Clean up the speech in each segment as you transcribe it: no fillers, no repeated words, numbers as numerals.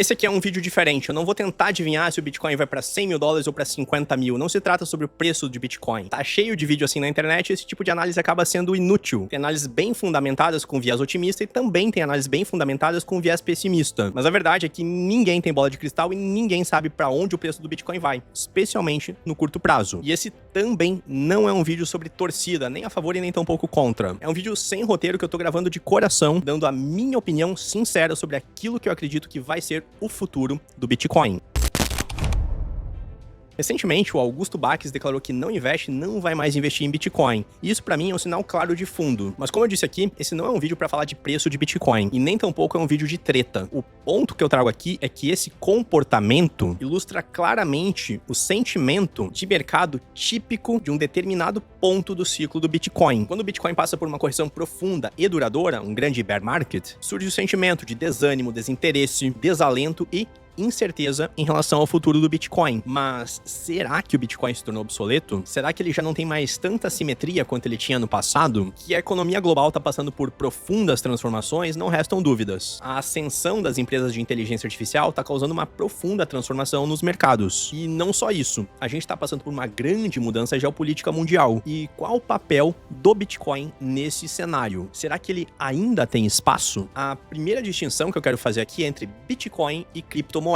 Esse aqui é um vídeo diferente, eu não vou tentar adivinhar se o Bitcoin vai pra 100 mil dólares ou pra 50 mil, não se trata sobre o preço de Bitcoin. Tá cheio de vídeo assim na internet e esse tipo de análise acaba sendo inútil. Tem análises bem fundamentadas com viés otimista e também tem análises bem fundamentadas com viés pessimista. Mas a verdade é que ninguém tem bola de cristal e ninguém sabe pra onde o preço do Bitcoin vai, especialmente no curto prazo. E esse também não é um vídeo sobre torcida, nem a favor e nem tampouco contra. É um vídeo sem roteiro que eu tô gravando de coração, dando a minha opinião sincera sobre aquilo que eu acredito que vai ser o futuro do Bitcoin. Recentemente, o Augusto Baques declarou que não investe e não vai mais investir em Bitcoin. E isso pra mim é um sinal claro de fundo. Mas como eu disse aqui, esse não é um vídeo pra falar de preço de Bitcoin. E nem tampouco é um vídeo de treta. O ponto que eu trago aqui é que esse comportamento ilustra claramente o sentimento de mercado típico de um determinado ponto do ciclo do Bitcoin. Quando o Bitcoin passa por uma correção profunda e duradoura, um grande bear market, surge o sentimento de desânimo, desinteresse, desalento e incerteza em relação ao futuro do Bitcoin. Mas será que o Bitcoin se tornou obsoleto? Será que ele já não tem mais tanta simetria quanto ele tinha no passado? Que a economia global está passando por profundas transformações, não restam dúvidas. A ascensão das empresas de inteligência artificial está causando uma profunda transformação nos mercados. E não só isso, a gente está passando por uma grande mudança geopolítica mundial. E qual o papel do Bitcoin nesse cenário? Será que ele ainda tem espaço? A primeira distinção que eu quero fazer aqui é entre Bitcoin e criptomoedas.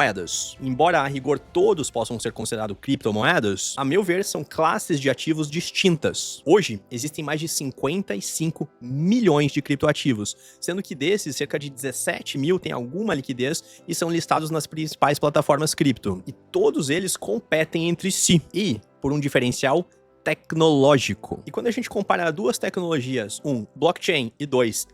Embora a rigor todos possam ser considerados criptomoedas, a meu ver são classes de ativos distintas. Hoje, existem mais de 55 milhões de criptoativos, sendo que desses, cerca de 17 mil têm alguma liquidez e são listados nas principais plataformas cripto. E todos eles competem entre si. E, por um diferencial tecnológico. E quando a gente compara duas tecnologias, blockchain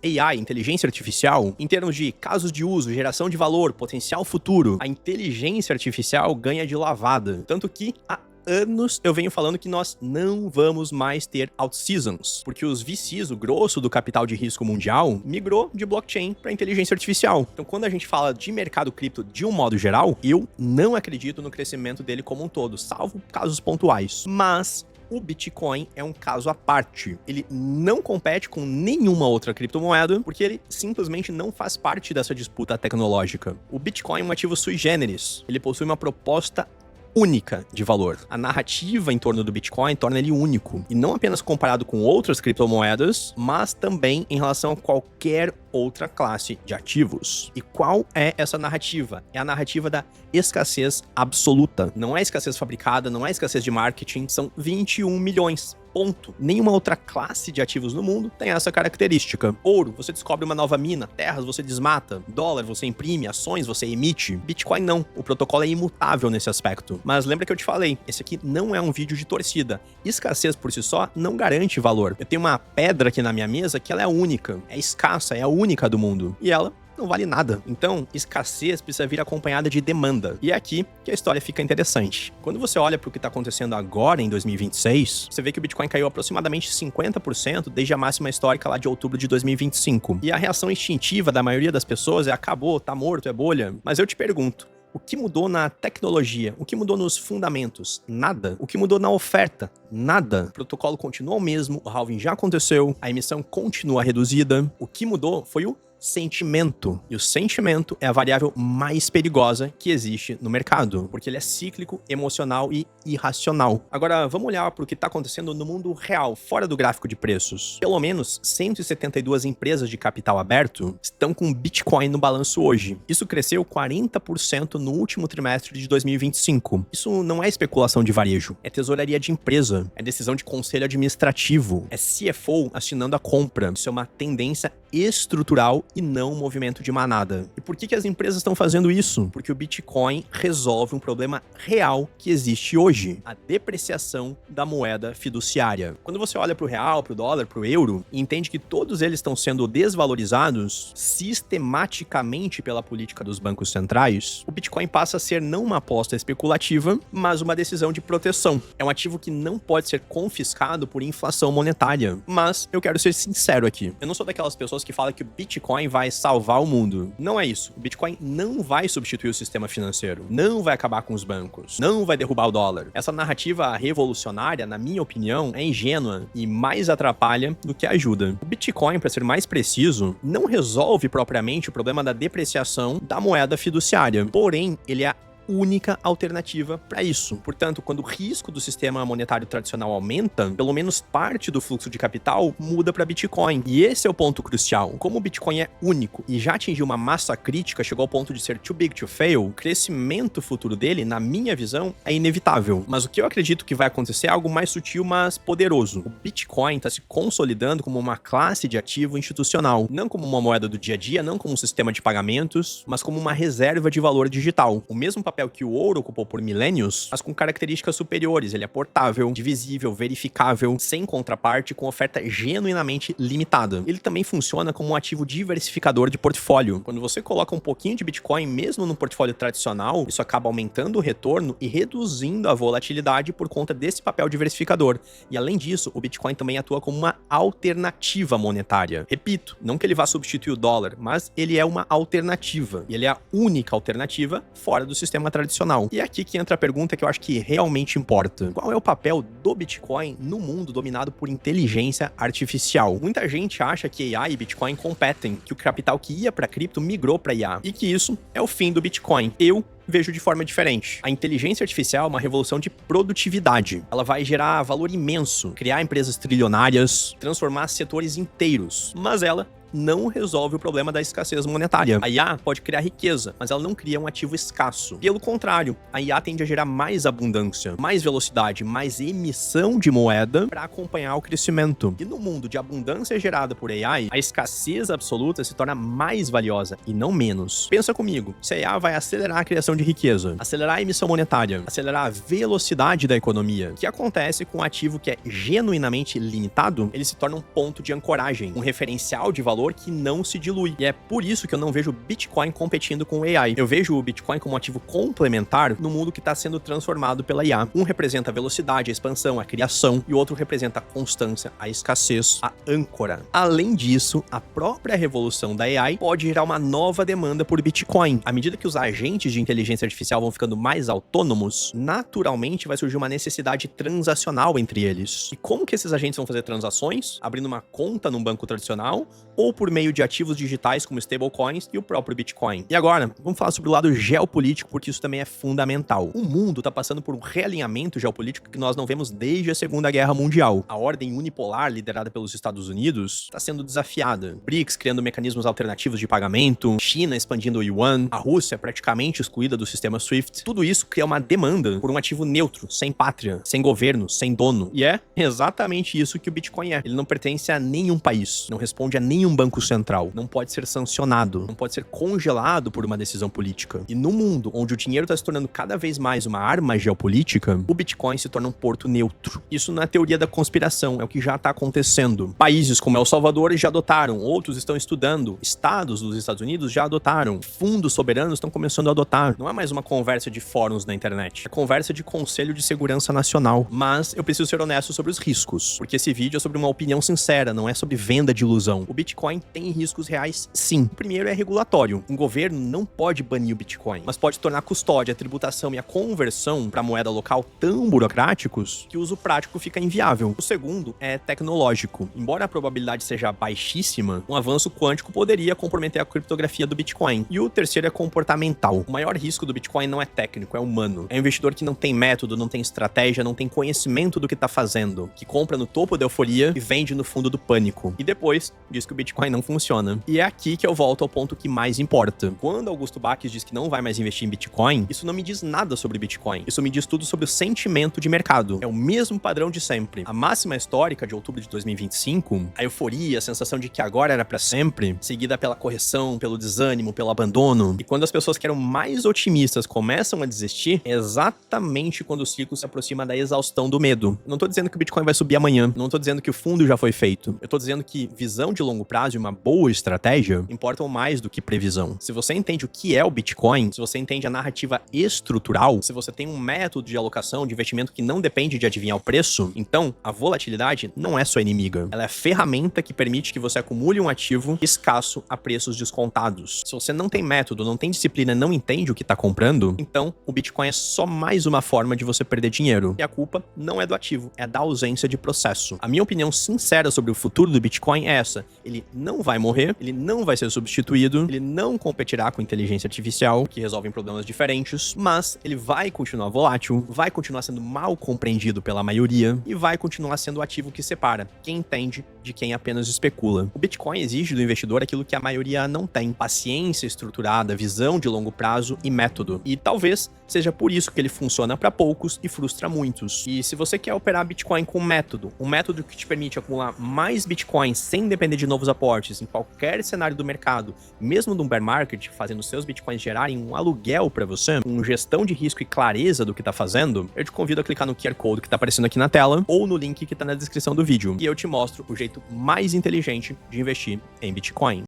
e AI, inteligência artificial, em termos de casos de uso, geração de valor, potencial futuro, a inteligência artificial ganha de lavada. Tanto que há anos eu venho falando que nós não vamos mais ter out-seasons, porque os VCs, o grosso do capital de risco mundial, migrou de blockchain para inteligência artificial. Então, quando a gente fala de mercado cripto de um modo geral, eu não acredito no crescimento dele como um todo, salvo casos pontuais. Mas o Bitcoin é um caso à parte. Ele não compete com nenhuma outra criptomoeda, porque ele simplesmente não faz parte dessa disputa tecnológica. O Bitcoin é um ativo sui generis. Ele possui uma proposta única de valor. A narrativa em torno do Bitcoin torna ele único, e não apenas comparado com outras criptomoedas, mas também em relação a qualquer outra classe de ativos. E qual é essa narrativa? É a narrativa da escassez absoluta. Não é escassez fabricada, não é escassez de marketing, são 21 milhões. Ponto. Nenhuma outra classe de ativos no mundo tem essa característica. Ouro, você descobre uma nova mina. Terras, você desmata. Dólar, você imprime. Ações, você emite. Bitcoin, não. O protocolo é imutável nesse aspecto. Mas lembra que eu te falei, esse aqui não é um vídeo de torcida. Escassez por si só não garante valor. Eu tenho uma pedra aqui na minha mesa que ela é única. É escassa, é a única do mundo. E ela não vale nada. Então, escassez precisa vir acompanhada de demanda. E é aqui que a história fica interessante. Quando você olha para o que está acontecendo agora, em 2026, você vê que o Bitcoin caiu aproximadamente 50% desde a máxima histórica lá de outubro de 2025. E a reação instintiva da maioria das pessoas é: acabou, tá morto, é bolha. Mas eu te pergunto, o que mudou na tecnologia? O que mudou nos fundamentos? Nada. O que mudou na oferta? Nada. O protocolo continua o mesmo, o halving já aconteceu, a emissão continua reduzida. O que mudou foi o sentimento. E o sentimento é a variável mais perigosa que existe no mercado, porque ele é cíclico, emocional e irracional. Agora, vamos olhar para o que está acontecendo no mundo real, fora do gráfico de preços. Pelo menos 172 empresas de capital aberto estão com Bitcoin no balanço hoje. Isso cresceu 40% no último trimestre de 2025. Isso não é especulação de varejo, é tesouraria de empresa, é decisão de conselho administrativo, é CFO assinando a compra. Isso é uma tendência estrutural e não um movimento de manada. E por que as empresas estão fazendo isso? Porque o Bitcoin resolve um problema real que existe hoje: a depreciação da moeda fiduciária. Quando você olha para o real, para o dólar, para o euro e entende que todos eles estão sendo desvalorizados sistematicamente pela política dos bancos centrais, o Bitcoin passa a ser não uma aposta especulativa, mas uma decisão de proteção. É um ativo que não pode ser confiscado por inflação monetária. Mas eu quero ser sincero aqui. Eu não sou daquelas pessoas que falam que o Bitcoin Bitcoin vai salvar o mundo. Não é isso. O Bitcoin não vai substituir o sistema financeiro, não vai acabar com os bancos, não vai derrubar o dólar. Essa narrativa revolucionária, na minha opinião, é ingênua e mais atrapalha do que ajuda. O Bitcoin, para ser mais preciso, não resolve propriamente o problema da depreciação da moeda fiduciária, porém, ele é única alternativa para isso. Portanto, quando o risco do sistema monetário tradicional aumenta, pelo menos parte do fluxo de capital muda para Bitcoin. E esse é o ponto crucial. Como o Bitcoin é único e já atingiu uma massa crítica, chegou ao ponto de ser too big to fail, o crescimento futuro dele, na minha visão, é inevitável. Mas o que eu acredito que vai acontecer é algo mais sutil, mas poderoso. O Bitcoin está se consolidando como uma classe de ativo institucional, não como uma moeda do dia a dia, não como um sistema de pagamentos, mas como uma reserva de valor digital. O mesmo papel que o ouro ocupou por milênios, mas com características superiores. Ele é portável, divisível, verificável, sem contraparte, com oferta genuinamente limitada. Ele também funciona como um ativo diversificador de portfólio. Quando você coloca um pouquinho de Bitcoin, mesmo no portfólio tradicional, isso acaba aumentando o retorno e reduzindo a volatilidade por conta desse papel diversificador. E além disso, o Bitcoin também atua como uma alternativa monetária. Repito, não que ele vá substituir o dólar, mas ele é uma alternativa. E ele é a única alternativa fora do sistema tradicional. E é aqui que entra a pergunta que eu acho que realmente importa. Qual é o papel do Bitcoin no mundo dominado por inteligência artificial? Muita gente acha que AI e Bitcoin competem, que o capital que ia para cripto migrou para IA, e que isso é o fim do Bitcoin. Eu vejo de forma diferente. A inteligência artificial é uma revolução de produtividade. Ela vai gerar valor imenso, criar empresas trilionárias, transformar setores inteiros, mas ela não resolve o problema da escassez monetária. A IA pode criar riqueza, mas ela não cria um ativo escasso. Pelo contrário, a IA tende a gerar mais abundância, mais velocidade, mais emissão de moeda para acompanhar o crescimento. E no mundo de abundância gerada por AI, a escassez absoluta se torna mais valiosa e não menos. Pensa comigo, se a IA vai acelerar a criação de riqueza, acelerar a emissão monetária, acelerar a velocidade da economia, o que acontece com um ativo que é genuinamente limitado? Ele se torna um ponto de ancoragem, um referencial de valor que não se dilui. E é por isso que eu não vejo o Bitcoin competindo com o AI. Eu vejo o Bitcoin como um ativo complementar no mundo que está sendo transformado pela IA. Um representa a velocidade, a expansão, a criação, e o outro representa a constância, a escassez, a âncora. Além disso, a própria revolução da AI pode gerar uma nova demanda por Bitcoin. À medida que os agentes de inteligência artificial vão ficando mais autônomos, naturalmente vai surgir uma necessidade transacional entre eles. E como que esses agentes vão fazer transações? Abrindo uma conta num banco tradicional ou por meio de ativos digitais como stablecoins e o próprio Bitcoin. E agora, vamos falar sobre o lado geopolítico, porque isso também é fundamental. O mundo está passando por um realinhamento geopolítico que nós não vemos desde a Segunda Guerra Mundial. A ordem unipolar liderada pelos Estados Unidos está sendo desafiada. BRICS criando mecanismos alternativos de pagamento, China expandindo o yuan, a Rússia praticamente excluída do sistema SWIFT. Tudo isso cria uma demanda por um ativo neutro, sem pátria, sem governo, sem dono. E é exatamente isso que o Bitcoin é. Ele não pertence a nenhum país, não responde a nenhum banco central, não pode ser sancionado, não pode ser congelado por uma decisão política. E no mundo onde o dinheiro está se tornando cada vez mais uma arma geopolítica, o Bitcoin se torna um porto neutro. Isso não é teoria da conspiração, é o que já está acontecendo. Países como El Salvador já adotaram, outros estão estudando, estados dos Estados Unidos já adotaram, fundos soberanos estão começando a adotar. Não é mais uma conversa de fóruns na internet, é conversa de Conselho de Segurança Nacional. Mas eu preciso ser honesto sobre os riscos, porque esse vídeo é sobre uma opinião sincera, não é sobre venda de ilusão. O Bitcoin tem riscos reais, sim. O primeiro é regulatório. Um governo não pode banir o Bitcoin, mas pode tornar a custódia, a tributação e a conversão para moeda local tão burocráticos que o uso prático fica inviável. O segundo é tecnológico. Embora a probabilidade seja baixíssima, um avanço quântico poderia comprometer a criptografia do Bitcoin. E o terceiro é comportamental. O maior risco do Bitcoin não é técnico, é humano. É um investidor que não tem método, não tem estratégia, não tem conhecimento do que está fazendo, que compra no topo da euforia e vende no fundo do pânico. E depois diz que o Bitcoin não funciona. E é aqui que eu volto ao ponto que mais importa. Quando Augusto Baques diz que não vai mais investir em Bitcoin, isso não me diz nada sobre Bitcoin. Isso me diz tudo sobre o sentimento de mercado. É o mesmo padrão de sempre. A máxima histórica de outubro de 2025, a euforia, a sensação de que agora era pra sempre, seguida pela correção, pelo desânimo, pelo abandono. E quando as pessoas que eram mais otimistas começam a desistir, é exatamente quando o ciclo se aproxima da exaustão do medo. Eu não tô dizendo que o Bitcoin vai subir amanhã. Eu não tô dizendo que o fundo já foi feito. Eu tô dizendo que visão de longo prazo prazo e uma boa estratégia importam mais do que previsão. Se você entende o que é o Bitcoin, se você entende a narrativa estrutural, se você tem um método de alocação, de investimento que não depende de adivinhar o preço, então a volatilidade não é sua inimiga. Ela é a ferramenta que permite que você acumule um ativo escasso a preços descontados. Se você não tem método, não tem disciplina, não entende o que está comprando, então o Bitcoin é só mais uma forma de você perder dinheiro. E a culpa não é do ativo, é da ausência de processo. A minha opinião sincera sobre o futuro do Bitcoin é essa: ele não vai morrer, ele não vai ser substituído, ele não competirá com inteligência artificial, que resolvem problemas diferentes, mas ele vai continuar volátil, vai continuar sendo mal compreendido pela maioria e vai continuar sendo o ativo que separa quem entende de quem apenas especula. O Bitcoin exige do investidor aquilo que a maioria não tem: paciência estruturada, visão de longo prazo e método. E talvez seja por isso que ele funciona para poucos e frustra muitos. E se você quer operar Bitcoin com método, um método que te permite acumular mais Bitcoins sem depender de novos aportes em qualquer cenário do mercado, mesmo num bear market, fazendo seus Bitcoins gerarem um aluguel para você, com gestão de risco e clareza do que tá fazendo, eu te convido a clicar no QR Code que tá aparecendo aqui na tela ou no link que tá na descrição do vídeo. E eu te mostro o jeito mais inteligente de investir em Bitcoin.